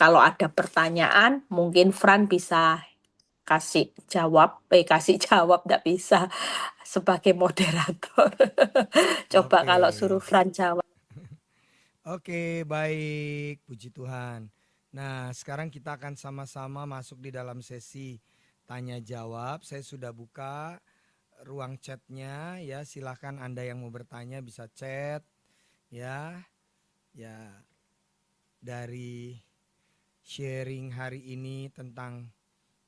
Kalau ada pertanyaan, mungkin Fran bisa kasih jawab, nggak bisa sebagai moderator. Coba Oke. kalau suruh Fran jawab. Oke, baik. Puji Tuhan. Nah, sekarang kita akan sama-sama masuk di dalam sesi tanya jawab. Saya sudah buka ruang chatnya ya. Silahkan Anda yang mau bertanya bisa chat ya. Ya, dari sharing hari ini tentang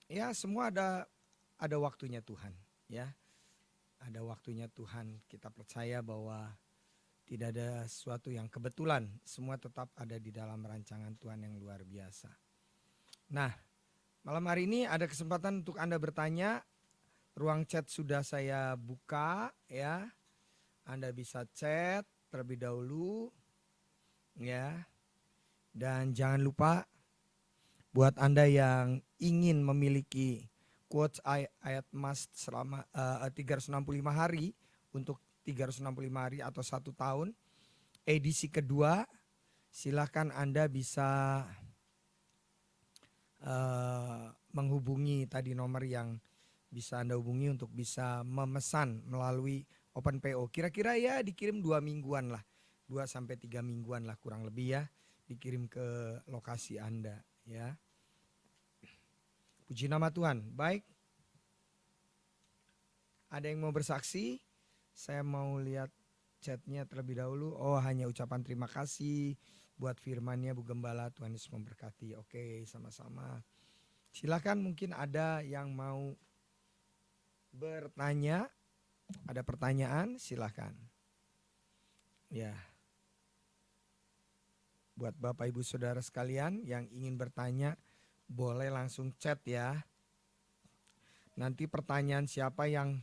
ya semua ada waktunya Tuhan ya. Ada waktunya Tuhan. Kita percaya bahwa tidak ada sesuatu yang kebetulan, semua tetap ada di dalam rancangan Tuhan yang luar biasa. Nah, malam hari ini ada kesempatan untuk Anda bertanya. Ruang chat sudah saya buka ya. Anda bisa chat terlebih dahulu ya. Dan jangan lupa buat Anda yang ingin memiliki quotes ayat emas selama 365 hari untuk 365 hari atau 1 tahun edisi kedua, silakan Anda bisa menghubungi tadi nomor yang bisa Anda hubungi untuk bisa memesan melalui OpenPO. Kira-kira ya dikirim 2 mingguan lah, 2 sampai 3 mingguan lah kurang lebih ya, dikirim ke lokasi Anda ya. Puji nama Tuhan. Baik, ada yang mau bersaksi? Saya mau lihat chatnya terlebih dahulu. Oh, hanya ucapan terima kasih buat firmannya Bu Gembala. Tuhan Yesus memberkati. Oke, sama-sama. Silakan, mungkin ada yang mau bertanya. Ada pertanyaan, silakan. Ya. Buat Bapak Ibu Saudara sekalian yang ingin bertanya, boleh langsung chat ya. Nanti pertanyaan siapa yang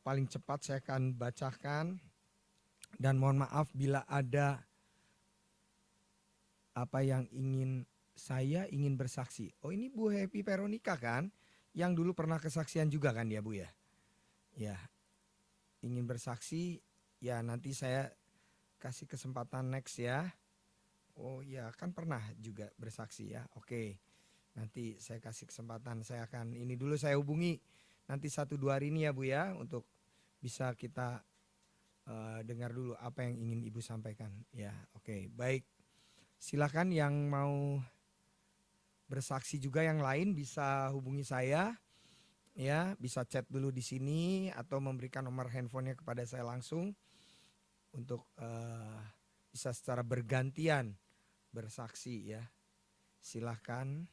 paling cepat saya akan bacakan. Dan mohon maaf bila ada apa yang saya ingin bersaksi. Oh, ini Bu Happy Veronica kan? Yang dulu pernah kesaksian juga kan ya Bu ya? Ya, ingin bersaksi ya, nanti saya kasih kesempatan next ya. Oh ya, kan pernah juga bersaksi ya. Oke, nanti saya kasih kesempatan. Saya akan ini dulu, saya hubungi nanti 1-2 hari ini ya Bu ya, untuk bisa kita dengar dulu apa yang ingin Ibu sampaikan ya. Oke, baik. Silakan yang mau bersaksi juga yang lain bisa hubungi saya ya, bisa chat dulu di sini atau memberikan nomor handphonenya kepada saya langsung untuk bisa secara bergantian bersaksi ya. Silahkan,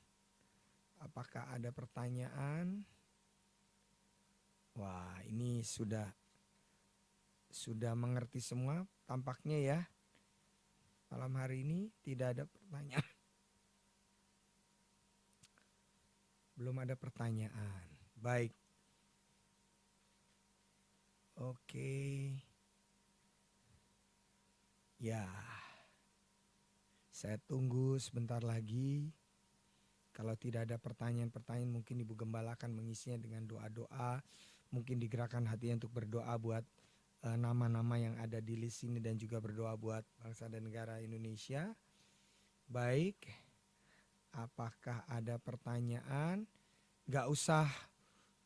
apakah ada pertanyaan? Wah, ini sudah mengerti semua tampaknya ya. Malam hari ini tidak ada pertanyaan. Belum ada pertanyaan. Baik. Oke. Ya. Saya tunggu sebentar lagi. Kalau tidak ada pertanyaan-pertanyaan, mungkin Ibu Gembala akan mengisinya dengan doa-doa. Mungkin digerakkan hatinya untuk berdoa buat nama-nama yang ada di list ini dan juga berdoa buat bangsa dan negara Indonesia. Baik. Apakah ada pertanyaan? Gak usah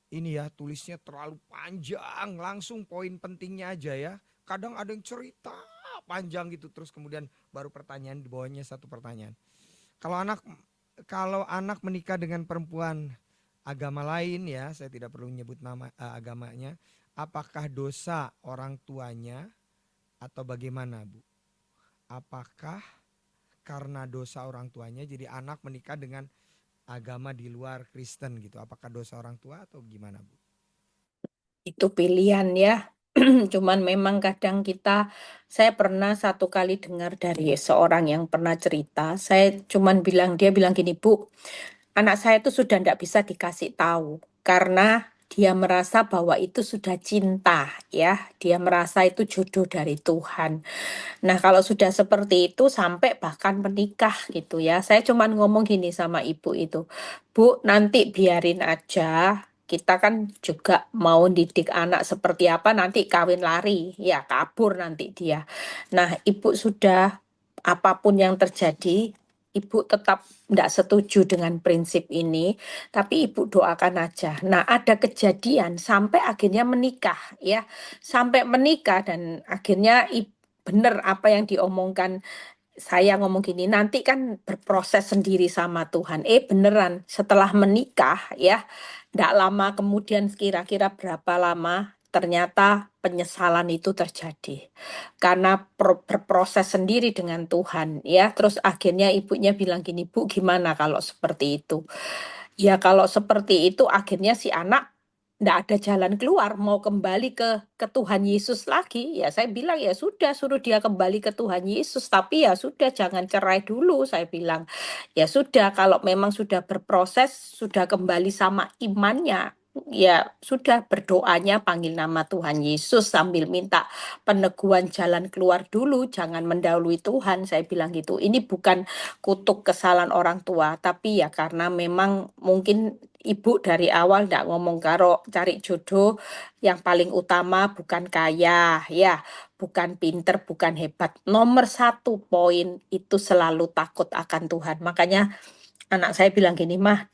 ini ya, tulisnya terlalu panjang, langsung poin pentingnya aja ya. Kadang ada yang cerita panjang gitu, terus kemudian baru pertanyaan, di bawahnya satu pertanyaan. Kalau anak menikah dengan perempuan agama lain ya, saya tidak perlu menyebut nama agamanya, apakah dosa orang tuanya atau bagaimana Bu? Apakah karena dosa orang tuanya jadi anak menikah dengan agama di luar Kristen gitu? Apakah dosa orang tua atau gimana Bu? Itu pilihan ya. Cuman memang kadang saya pernah satu kali dengar dari seorang yang pernah cerita, dia bilang gini, Bu, anak saya itu sudah tidak bisa dikasih tahu karena dia merasa bahwa itu sudah cinta ya, dia merasa itu jodoh dari Tuhan. Nah, kalau sudah seperti itu sampai bahkan menikah gitu ya. Saya cuman ngomong gini sama ibu itu, Bu, nanti biarin aja. Kita kan juga mau didik anak seperti apa, nanti kawin lari, ya kabur nanti dia. Nah, ibu sudah apapun yang terjadi, ibu tetap tidak setuju dengan prinsip ini, tapi ibu doakan aja. Nah, ada kejadian sampai akhirnya menikah, ya, sampai menikah dan akhirnya benar apa yang diomongkan saya ngomong gini, nanti kan berproses sendiri sama Tuhan. Beneran, setelah menikah ya, nggak lama kemudian kira-kira berapa lama, ternyata penyesalan itu terjadi. Karena berproses sendiri dengan Tuhan ya. Terus akhirnya ibunya bilang gini, Bu gimana kalau seperti itu? Ya kalau seperti itu akhirnya si anak nggak ada jalan keluar, mau kembali ke Tuhan Yesus lagi. Ya saya bilang, ya sudah suruh dia kembali ke Tuhan Yesus, tapi ya sudah jangan cerai dulu, saya bilang. Ya sudah kalau memang sudah berproses, sudah kembali sama imannya, ya sudah berdoanya panggil nama Tuhan Yesus sambil minta peneguhan jalan keluar dulu, jangan mendahului Tuhan, saya bilang gitu. Ini bukan kutuk kesalahan orang tua, tapi ya karena memang mungkin ibu dari awal ndak ngomong karo cari jodoh yang paling utama bukan kaya, ya, bukan pinter, bukan hebat. Nomor satu poin itu selalu takut akan Tuhan. Makanya anak saya bilang gini, Mah,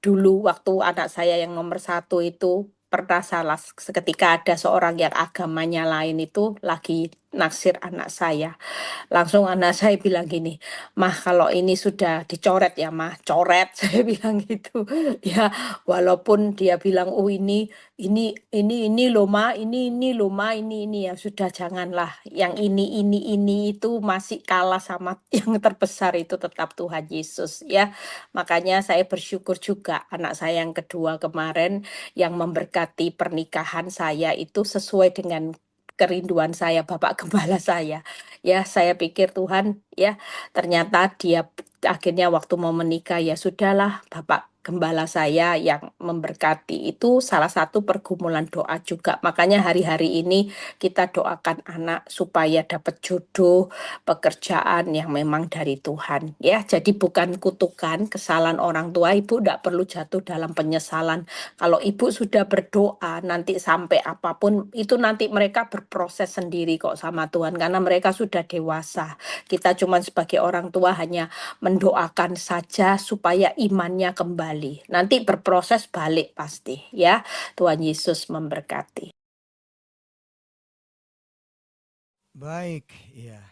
dulu waktu anak saya yang nomor satu itu pernah salah seketika ada seorang yang agamanya lain itu lagi naksir anak saya. Langsung anak saya bilang gini, "Mah, kalau ini sudah dicoret ya, Mah, coret." Saya bilang gitu. Ya, walaupun dia bilang, "Oh, ini loh, Mah, ini loh, Mah, ini ya sudah janganlah. Yang ini itu masih kalah sama yang terbesar itu tetap Tuhan Yesus ya." Makanya saya bersyukur juga anak saya yang kedua kemarin yang memberkati pernikahan saya itu sesuai dengan kerinduan saya, Bapak Gembala saya. Ya, saya pikir Tuhan, ya, ternyata dia akhirnya waktu mau menikah, ya sudahlah, Bapak Gembala saya yang memberkati. Itu salah satu pergumulan doa juga. Makanya hari-hari ini kita doakan anak supaya dapat jodoh, pekerjaan yang memang dari Tuhan. Ya, jadi bukan kutukan kesalahan orang tua, ibu tidak perlu jatuh dalam penyesalan. Kalau ibu sudah berdoa, nanti sampai apapun, itu nanti mereka berproses sendiri kok sama Tuhan, karena mereka sudah dewasa. Kita cuma sebagai orang tua hanya mendoakan saja supaya imannya kembali. Nanti berproses balik pasti, ya. Tuhan Yesus memberkati. Baik, iya.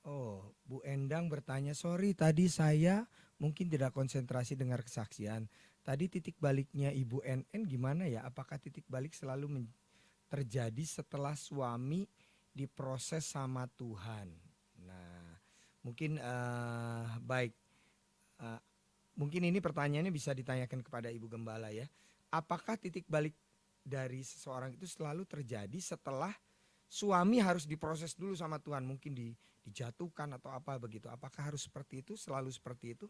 Oh, Bu Endang bertanya, sorry tadi saya mungkin tidak konsentrasi dengar kesaksian. Tadi titik baliknya Ibu NN gimana ya? Apakah titik balik selalu terjadi setelah suami diproses sama Tuhan? Nah, mungkin baik. Eh, Mungkin ini pertanyaannya bisa ditanyakan kepada Ibu Gembala ya. Apakah titik balik dari seseorang itu selalu terjadi setelah suami harus diproses dulu sama Tuhan, mungkin dijatuhkan atau apa begitu? Apakah harus seperti itu, selalu seperti itu?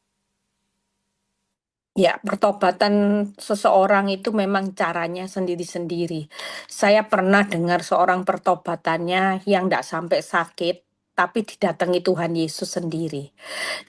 Ya, pertobatan seseorang itu memang caranya sendiri-sendiri. Saya pernah dengar seorang pertobatannya yang tidak sampai sakit, tapi didatangi Tuhan Yesus sendiri.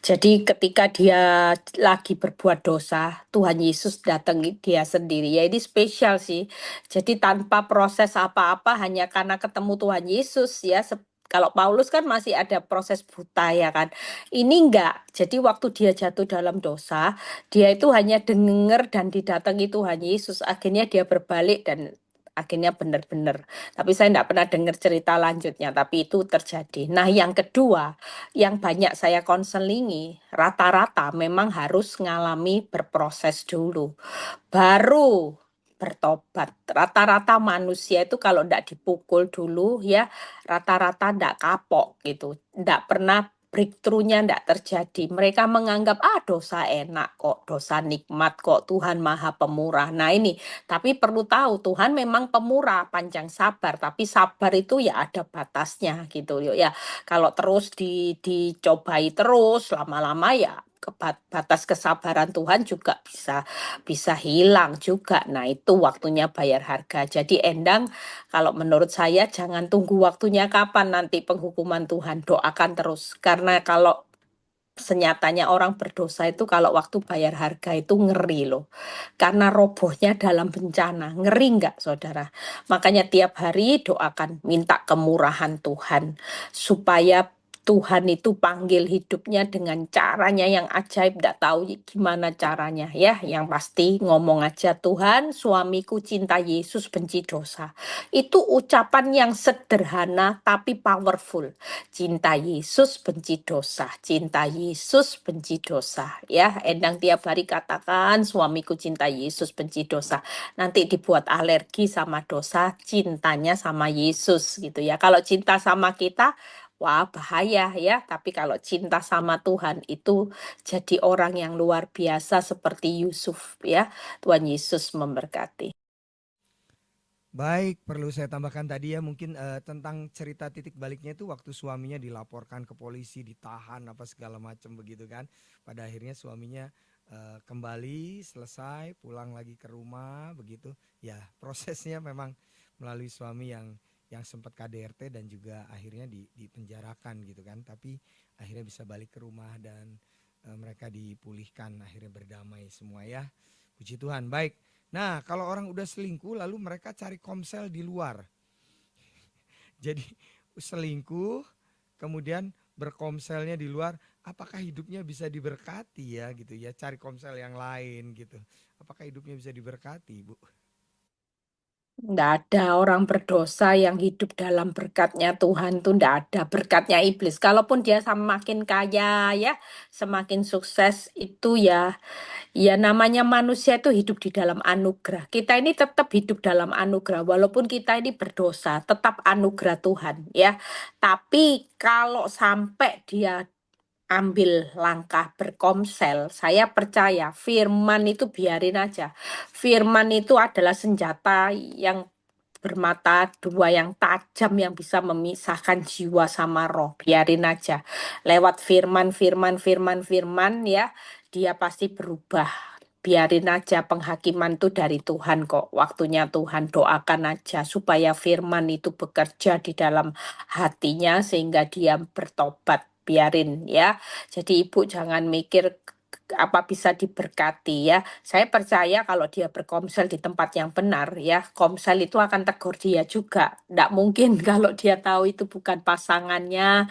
Jadi ketika dia lagi berbuat dosa, Tuhan Yesus datangi dia sendiri. Ya ini spesial sih. Jadi tanpa proses apa-apa hanya karena ketemu Tuhan Yesus ya. Kalau Paulus kan masih ada proses buta ya kan. Ini enggak. Jadi waktu dia jatuh dalam dosa, dia itu hanya dengar dan didatangi Tuhan Yesus. Akhirnya dia berbalik dan akhirnya benar-benar. Tapi saya enggak pernah dengar cerita lanjutnya, tapi itu terjadi. Nah, yang kedua, yang banyak saya konselingi, rata-rata memang harus ngalami berproses dulu, baru bertobat. Rata-rata manusia itu kalau ndak dipukul dulu ya, rata-rata ndak kapok gitu, ndak pernah breakthrough-nya ndak terjadi. Mereka menganggap, dosa enak kok, dosa nikmat kok, Tuhan Maha Pemurah. Nah ini, tapi perlu tahu Tuhan memang pemurah, panjang sabar, tapi sabar itu ya ada batasnya gitu ya. Kalau terus dicobai terus, lama-lama ya batas kesabaran Tuhan juga bisa hilang juga. Nah, itu waktunya bayar harga. Jadi Endang, kalau menurut saya jangan tunggu waktunya kapan nanti penghukuman Tuhan. Doakan terus. Karena kalau senyatanya orang berdosa itu kalau waktu bayar harga itu ngeri loh. Karena robohnya dalam bencana. Ngeri nggak, saudara? Makanya tiap hari doakan, minta kemurahan Tuhan. Supaya Tuhan itu panggil hidupnya dengan caranya yang ajaib, nggak tahu gimana caranya ya. Yang pasti ngomong aja, Tuhan, suamiku cinta Yesus, benci dosa. Itu ucapan yang sederhana tapi powerful. Cinta Yesus, benci dosa. Cinta Yesus, benci dosa. Ya, Endang tiap hari katakan, suamiku cinta Yesus, benci dosa. Nanti dibuat alergi sama dosa, cintanya sama Yesus gitu ya. Kalau cinta sama kita, wah bahaya ya. Tapi kalau cinta sama Tuhan itu jadi orang yang luar biasa seperti Yusuf ya. Tuhan Yesus memberkati. Baik, perlu saya tambahkan tadi ya mungkin tentang cerita titik baliknya itu waktu suaminya dilaporkan ke polisi, ditahan apa segala macam begitu kan. Pada akhirnya suaminya kembali, selesai, pulang lagi ke rumah begitu. Ya, prosesnya memang melalui suami yang sempat KDRT dan juga akhirnya dipenjarakan gitu kan. Tapi akhirnya bisa balik ke rumah dan mereka dipulihkan, akhirnya berdamai semua ya. Puji Tuhan. Baik. Nah, kalau orang udah selingkuh lalu mereka cari komsel di luar. Jadi selingkuh kemudian berkomselnya di luar, apakah hidupnya bisa diberkati ya gitu ya, cari komsel yang lain gitu. Apakah hidupnya bisa diberkati, Bu? Nggak ada orang berdosa yang hidup dalam berkatnya Tuhan tuh nggak ada berkatnya iblis. Kalaupun dia semakin kaya ya, semakin sukses itu ya, ya namanya manusia itu hidup di dalam anugerah. Kita ini tetap hidup dalam anugerah, walaupun kita ini berdosa, tetap anugerah Tuhan ya. Tapi kalau sampai dia ambil langkah berkomsel, saya percaya firman itu biarin aja. Firman itu adalah senjata yang bermata dua yang tajam yang bisa memisahkan jiwa sama roh. Biarin aja. Lewat firman, firman, firman, firman ya, dia pasti berubah. Biarin aja, penghakiman itu dari Tuhan kok. Waktunya Tuhan, doakan aja supaya firman itu bekerja di dalam hatinya sehingga dia bertobat. Biarin ya. Jadi ibu jangan mikir apa bisa diberkati ya. Saya percaya kalau dia berkomsel di tempat yang benar ya, komsel itu akan tegur dia juga. Tidak mungkin kalau dia tahu itu bukan pasangannya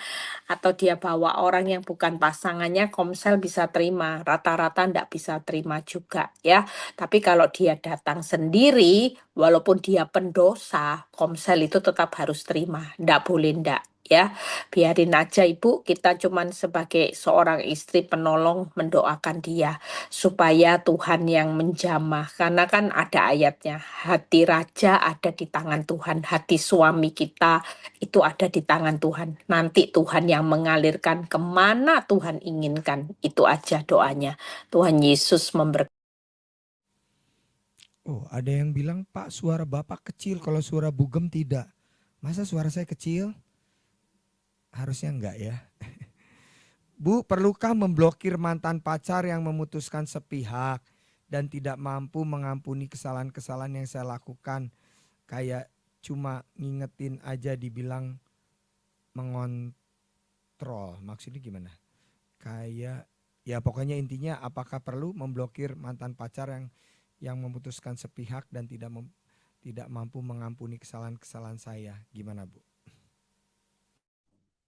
atau dia bawa orang yang bukan pasangannya, komsel bisa terima. Rata-rata tidak bisa terima juga ya. Tapi kalau dia datang sendiri, walaupun dia pendosa, komsel itu tetap harus terima. Tidak boleh tidak. Ya, biarin aja ibu, kita cuman sebagai seorang istri penolong mendoakan dia supaya Tuhan yang menjamah. Karena kan ada ayatnya, hati raja ada di tangan Tuhan, hati suami kita itu ada di tangan Tuhan. Nanti Tuhan yang mengalirkan kemana Tuhan inginkan. Itu aja doanya. Tuhan Yesus memberkati. Oh, ada yang bilang, Pak, suara Bapak kecil, kalau suara Bugem tidak. Masa suara saya kecil? Harusnya enggak ya. Bu, perlukah memblokir mantan pacar yang memutuskan sepihak dan tidak mampu mengampuni kesalahan-kesalahan yang saya lakukan? Kayak cuma ngingetin aja dibilang mengontrol. Maksudnya gimana? Kayak ya pokoknya intinya apakah perlu memblokir mantan pacar yang memutuskan sepihak dan tidak mampu mengampuni kesalahan-kesalahan saya? Gimana, Bu?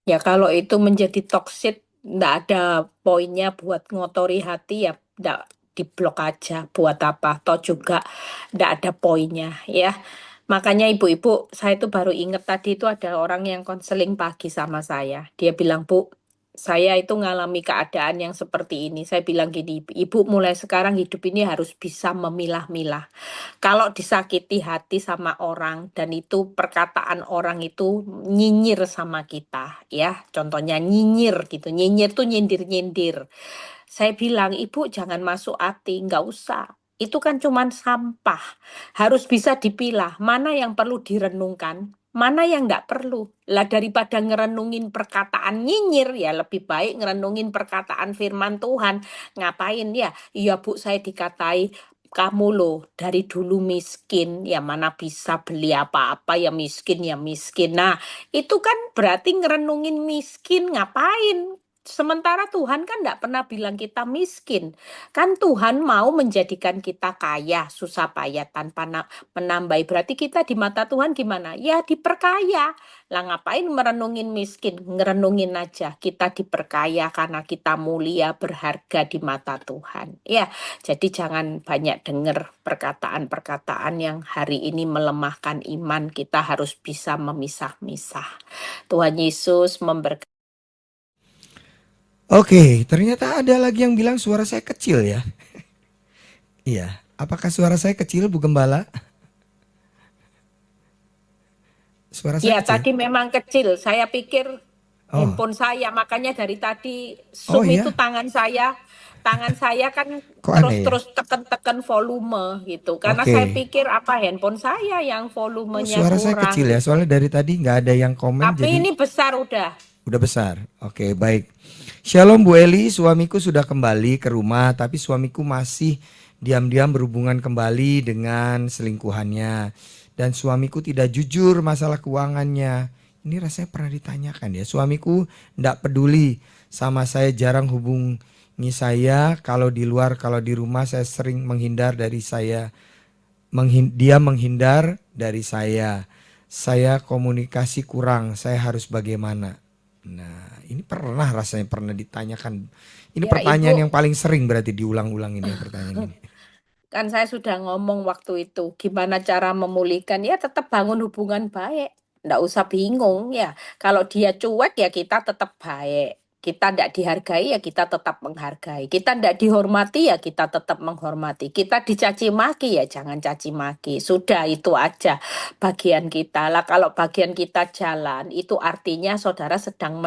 Ya kalau itu menjadi toksik, nggak ada poinnya buat ngotori hati ya, nggak diblok aja. Buat apa? Toh juga nggak ada poinnya ya. Makanya ibu-ibu, saya itu baru inget tadi itu ada orang yang konseling pagi sama saya. Dia bilang, Bu, saya itu ngalami keadaan yang seperti ini. Saya bilang gini, Ibu mulai sekarang hidup ini harus bisa memilah-milah. Kalau disakiti hati sama orang dan itu perkataan orang itu nyinyir sama kita ya, contohnya nyinyir gitu, nyinyir tuh nyindir-nyindir. Saya bilang, Ibu jangan masuk hati, nggak usah. Itu kan cuman sampah. Harus bisa dipilah, mana yang perlu direnungkan, mana yang nggak perlu. Lah daripada ngerenungin perkataan nyinyir, ya lebih baik ngerenungin perkataan firman Tuhan. Ngapain ya? Iya Bu, saya dikatai, kamu loh dari dulu miskin, ya mana bisa beli apa-apa, ya miskin ya miskin. Nah, itu kan berarti ngerenungin miskin, ngapain? Sementara Tuhan kan nggak pernah bilang kita miskin. Kan Tuhan mau menjadikan kita kaya, susah payah tanpa menambahi. Berarti kita di mata Tuhan gimana? Ya diperkaya. Lah ngapain merenungin miskin? Ngerenungin aja. Kita diperkaya karena kita mulia, berharga di mata Tuhan. Ya, jadi jangan banyak dengar perkataan-perkataan yang hari ini melemahkan iman. Kita harus bisa memisah-misah. Tuhan Yesus memberkati. Oke, ternyata ada lagi yang bilang suara saya kecil ya. Iya, apakah suara saya kecil, Bu Gembala? Suara saya Ya, kecil? tadi memang kecil. Saya pikir Oh, handphone saya, makanya dari tadi oh Zoom itu iya, tangan saya kan kok aneh ya? terus-terus tekan-tekan volume gitu. Karena saya Oke. pikir apa handphone saya yang Oh, volumenya suara saya kurang kecil ya, gitu. soalnya dari tadi nggak ada yang komen Tapi jadi ini besar udah. udah besar. Oke, baik. Shalom Bu Eli, suamiku sudah kembali ke rumah, tapi suamiku masih diam-diam berhubungan kembali dengan selingkuhannya. Dan suamiku tidak jujur masalah keuangannya. Ini rasanya pernah ditanyakan ya. Suamiku tidak peduli sama saya, jarang hubungi saya. Kalau di luar, kalau di rumah saya sering menghindar dari saya. Dia menghindar dari saya. Saya komunikasi kurang, saya harus bagaimana? Nah, ini rasanya pernah ditanyakan. Ini Ya, pertanyaan yang Ibu, paling sering berarti diulang-ulang ini ya pertanyaan ini. kan saya sudah ngomong waktu itu, gimana cara memulihkan, ya tetap bangun hubungan baik. Nggak usah bingung ya. Kalau dia cuek ya kita tetap baik. Kita tidak dihargai ya kita tetap menghargai. Kita tidak dihormati ya kita tetap menghormati. Kita dicaci maki ya jangan caci maki. Sudah itu aja bagian kita. Lah kalau bagian kita jalan itu artinya saudara sedang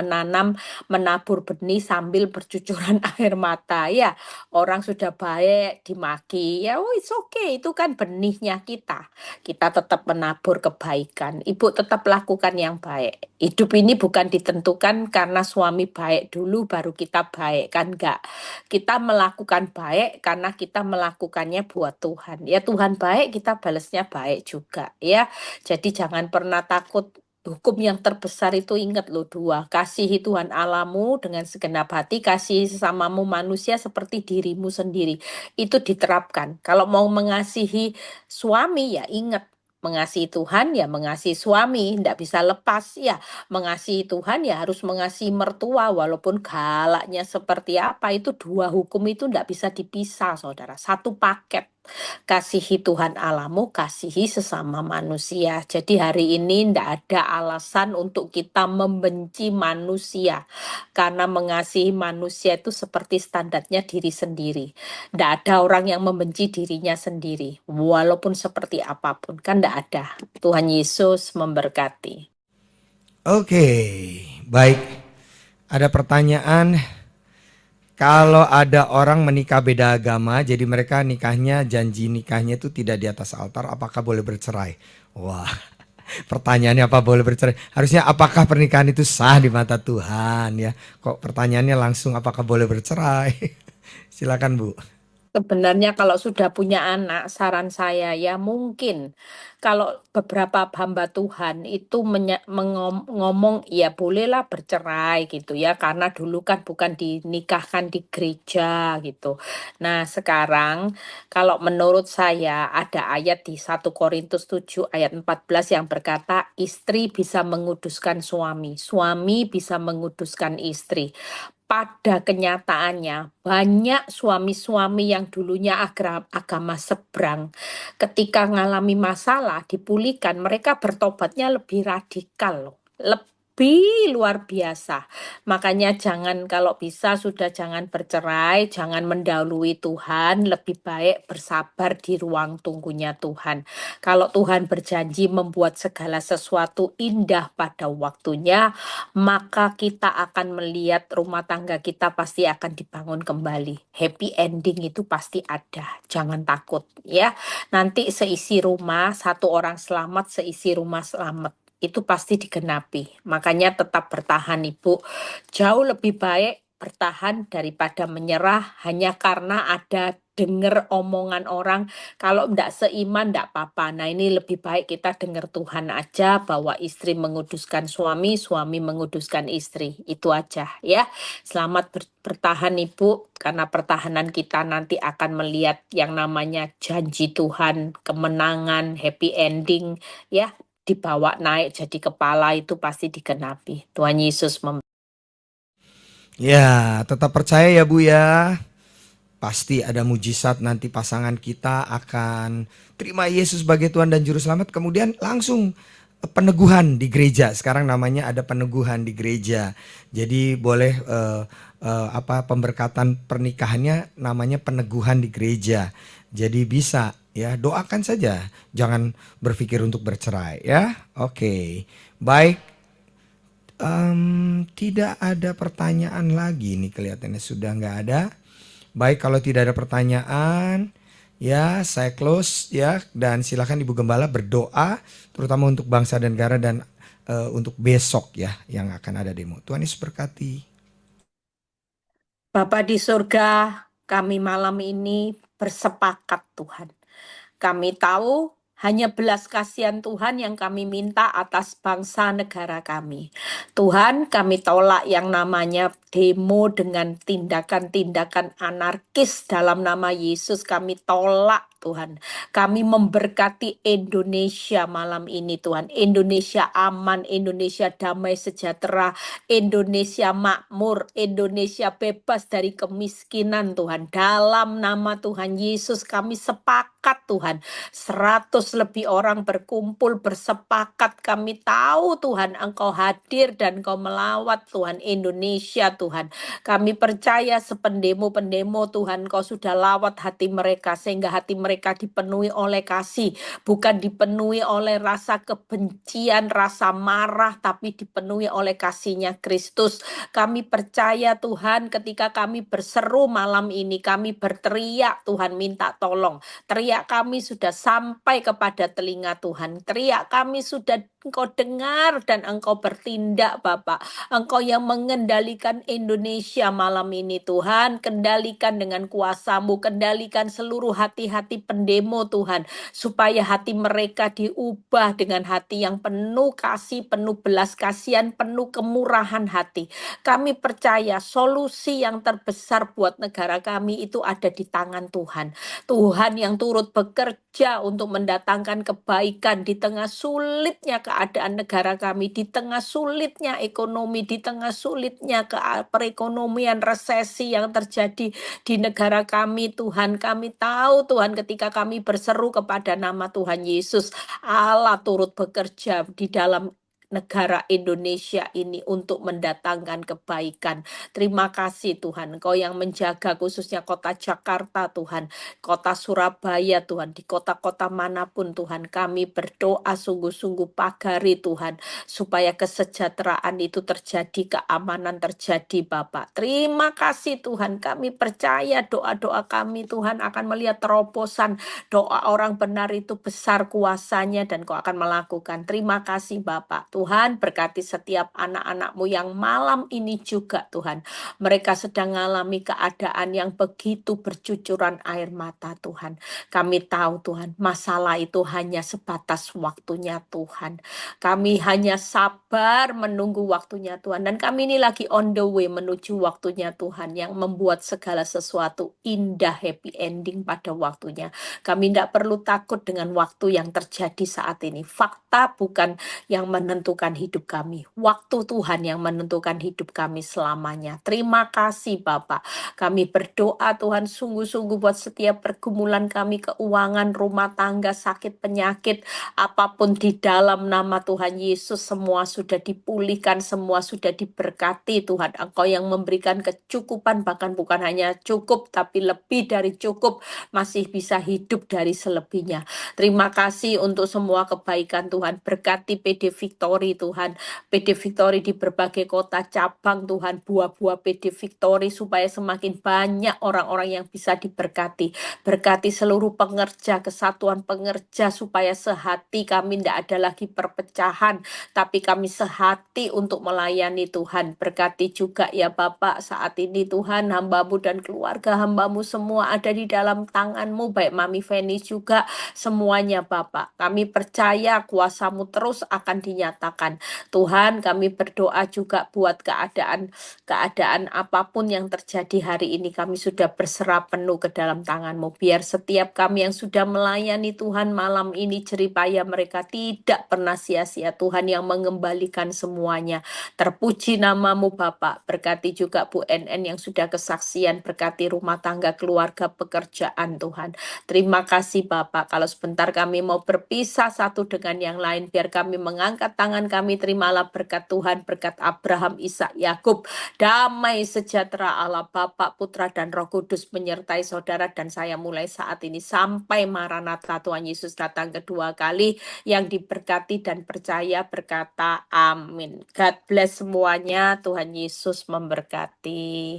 menabur benih sambil bercucuran air mata ya. Orang sudah baik dimaki, ya oh it's okay, itu kan benihnya kita. Kita tetap menabur kebaikan. Ibu tetap lakukan yang baik. Hidup ini bukan ditentukan karena suami baik dulu baru kita baik, kan enggak. Kita melakukan baik karena kita melakukannya buat Tuhan. Ya Tuhan baik, kita balasnya baik juga ya. Jadi jangan pernah takut. Hukum yang terbesar itu ingat loh dua. Kasihi Tuhan Allahmu dengan segenap hati, kasihi sesamamu manusia seperti dirimu sendiri. Itu diterapkan. Kalau mau mengasihi suami ya ingat. Mengasihi Tuhan ya mengasihi suami. Tidak bisa lepas ya. Mengasihi Tuhan ya harus mengasihi mertua. Walaupun galaknya seperti apa. Itu dua hukum itu tidak bisa dipisah saudara. Satu paket. Kasihi Tuhan Allahmu, kasihi sesama manusia. Jadi hari ini tidak ada alasan untuk kita membenci manusia. Karena mengasihi manusia itu seperti standarnya diri sendiri. Tidak ada orang yang membenci dirinya sendiri. Walaupun seperti apapun. Kan tidak ada. Tuhan Yesus memberkati. Oke, baik. Ada pertanyaan, kalau ada orang menikah beda agama, jadi mereka nikahnya, janji nikahnya itu tidak di atas altar, apakah boleh bercerai? Wah, pertanyaannya apa boleh bercerai? Harusnya apakah pernikahan itu sah di mata Tuhan ya? Kok pertanyaannya langsung apakah boleh bercerai? Silakan Bu. Sebenarnya kalau sudah punya anak, saran saya ya mungkin kalau beberapa hamba Tuhan itu ngomong ya bolehlah bercerai gitu ya karena dulu kan bukan dinikahkan di gereja gitu. Nah, sekarang kalau menurut saya ada ayat di 1 Korintus 7 ayat 14 yang berkata istri bisa menguduskan suami, suami bisa menguduskan istri. Pada kenyataannya, banyak suami-suami yang dulunya agama seberang, ketika mengalami masalah, dipulihkan, mereka bertobatnya lebih radikal loh. Lebih luar biasa. Makanya jangan kalau bisa sudah jangan bercerai, jangan mendahului Tuhan, lebih baik bersabar di ruang tunggunya Tuhan. Kalau Tuhan berjanji membuat segala sesuatu indah pada waktunya, maka kita akan melihat rumah tangga kita pasti akan dibangun kembali. Happy ending itu pasti ada. Jangan takut ya. Nanti seisi rumah, satu orang selamat, seisi rumah selamat. Itu pasti digenapi. Makanya tetap bertahan Ibu. Jauh lebih baik bertahan daripada menyerah hanya karena ada denger omongan orang. Kalau ndak seiman, ndak apa-apa. Nah, ini lebih baik kita dengar Tuhan aja, bahwa istri menguduskan suami, suami menguduskan istri. Itu aja ya. Selamat bertahan Ibu, karena pertahanan kita nanti akan melihat yang namanya janji Tuhan, kemenangan, happy ending ya. Dibawa naik jadi kepala itu pasti digenapi. Tuhan Yesus Ya, tetap percaya ya Bu ya. Pasti ada mujizat, nanti pasangan kita akan terima Yesus sebagai Tuhan dan Juru Selamat. Kemudian langsung peneguhan di gereja. Sekarang namanya ada peneguhan di gereja. Jadi boleh pemberkatan pernikahannya namanya peneguhan di gereja. Jadi bisa ya, doakan saja. Jangan berpikir untuk bercerai ya. Oke. Baik. Tidak ada pertanyaan lagi nih, kelihatannya sudah nggak ada. Baik, kalau tidak ada pertanyaan, ya saya close ya, dan silakan Ibu Gembala berdoa, terutama untuk bangsa dan negara dan untuk besok ya yang akan ada demo. Tuhan Yesus berkati. Bapa di surga, kami malam ini bersepakat Tuhan. Kami tahu hanya belas kasihan Tuhan yang kami minta atas bangsa negara kami. Tuhan, kami tolak yang namanya demo dengan tindakan-tindakan anarkis dalam nama Yesus. Kami tolak Tuhan. Kami memberkati Indonesia malam ini Tuhan. Indonesia aman, Indonesia damai sejahtera, Indonesia makmur, Indonesia bebas dari kemiskinan Tuhan. Dalam nama Tuhan Yesus kami sepakat Tuhan. 100 lebih orang berkumpul bersepakat. Kami tahu Tuhan Engkau hadir dan Engkau melawat Tuhan Indonesia Tuhan. Kami percaya sependemo-pendemo Tuhan Engkau sudah lawat hati mereka sehingga hati mereka dipenuhi oleh kasih. Bukan dipenuhi oleh rasa kebencian, rasa marah, tapi dipenuhi oleh kasih-Nya Kristus. Kami percaya Tuhan ketika kami berseru malam ini, kami berteriak Tuhan minta tolong. Teriak kami sudah sampai kepada telinga Tuhan. Teriak kami sudah Engkau dengar dan Engkau bertindak Bapak. Engkau yang mengendalikan Indonesia malam ini Tuhan. Kendalikan dengan kuasa-Mu. Kendalikan seluruh hati-hati pendemo Tuhan. Supaya hati mereka diubah dengan hati yang penuh kasih, penuh belas kasihan, penuh kemurahan hati. Kami percaya solusi yang terbesar buat negara kami itu ada di tangan Tuhan. Tuhan yang turut bekerja untuk mendatangkan kebaikan di tengah sulitnya keadaan negara kami, di tengah sulitnya ekonomi, di tengah sulitnya perekonomian resesi yang terjadi di negara kami. Tuhan, kami tahu Tuhan ketika kami berseru kepada nama Tuhan Yesus, Allah turut bekerja di dalam negara Indonesia ini untuk mendatangkan kebaikan. Terima kasih Tuhan, Engkau yang menjaga khususnya kota Jakarta Tuhan, kota Surabaya Tuhan, di kota-kota manapun Tuhan, kami berdoa sungguh-sungguh pagari Tuhan, supaya kesejahteraan itu terjadi, keamanan terjadi Bapak. Terima kasih Tuhan, kami percaya doa-doa kami Tuhan akan melihat terobosan. Doa orang benar itu besar kuasanya dan Kau akan melakukan. Terima kasih Bapak. Tuhan berkati setiap anak-anak-Mu yang malam ini juga Tuhan. Mereka sedang mengalami keadaan yang begitu bercucuran air mata Tuhan. Kami tahu Tuhan, masalah itu hanya sebatas waktunya Tuhan. Kami hanya sabar menunggu waktunya Tuhan. Dan kami ini lagi on the way menuju waktunya Tuhan yang membuat segala sesuatu indah, happy ending pada waktunya. Kami tidak perlu takut dengan waktu yang terjadi saat ini. Fakta bukan yang menentukan hidup kami. Waktu Tuhan yang menentukan hidup kami selamanya. Terima kasih Bapak. Kami berdoa Tuhan sungguh-sungguh buat setiap pergumulan kami, keuangan, rumah tangga, sakit, penyakit, apapun di dalam nama Tuhan Yesus, semua sudah dipulihkan, semua sudah diberkati Tuhan. Engkau yang memberikan kecukupan, bahkan bukan hanya cukup, tapi lebih dari cukup, masih bisa hidup dari selebihnya. Terima kasih untuk semua kebaikan Tuhan. Berkati PD Victory Victory Tuhan. PD Victory di berbagai kota cabang Tuhan, buah-buah PD Victory supaya semakin banyak orang-orang yang bisa diberkati. Berkati seluruh pengerja, kesatuan pengerja supaya sehati, kami tidak ada lagi perpecahan, tapi kami sehati untuk melayani Tuhan. Berkati juga ya Bapak saat ini Tuhan, hamba-Mu dan keluarga hamba-Mu semua ada di dalam tangan-Mu, baik Mami Feni juga, semuanya Bapak. Kami percaya kuasa-Mu terus akan dinyatakan. Tuhan, kami berdoa juga buat keadaan apapun yang terjadi hari ini, kami sudah berserah penuh ke dalam tangan-Mu. Biar setiap kami yang sudah melayani Tuhan malam ini, jeripaya mereka tidak pernah sia-sia, Tuhan yang mengembalikan semuanya. Terpuji nama-Mu Bapak. Berkati juga Bu NN yang sudah kesaksian, berkati rumah tangga, keluarga, pekerjaan Tuhan. Terima kasih Bapak. Kalau sebentar kami mau berpisah satu dengan yang lain, biar kami mengangkat tangan kami, terimalah berkat Tuhan, berkat Abraham, Ishak, Yakub. Damai sejahtera Allah Bapa, Putra, dan Roh Kudus menyertai saudara dan saya mulai saat ini sampai Maranatha Tuhan Yesus datang kedua kali. Yang diberkati dan percaya berkata amin. God bless semuanya. Tuhan Yesus memberkati.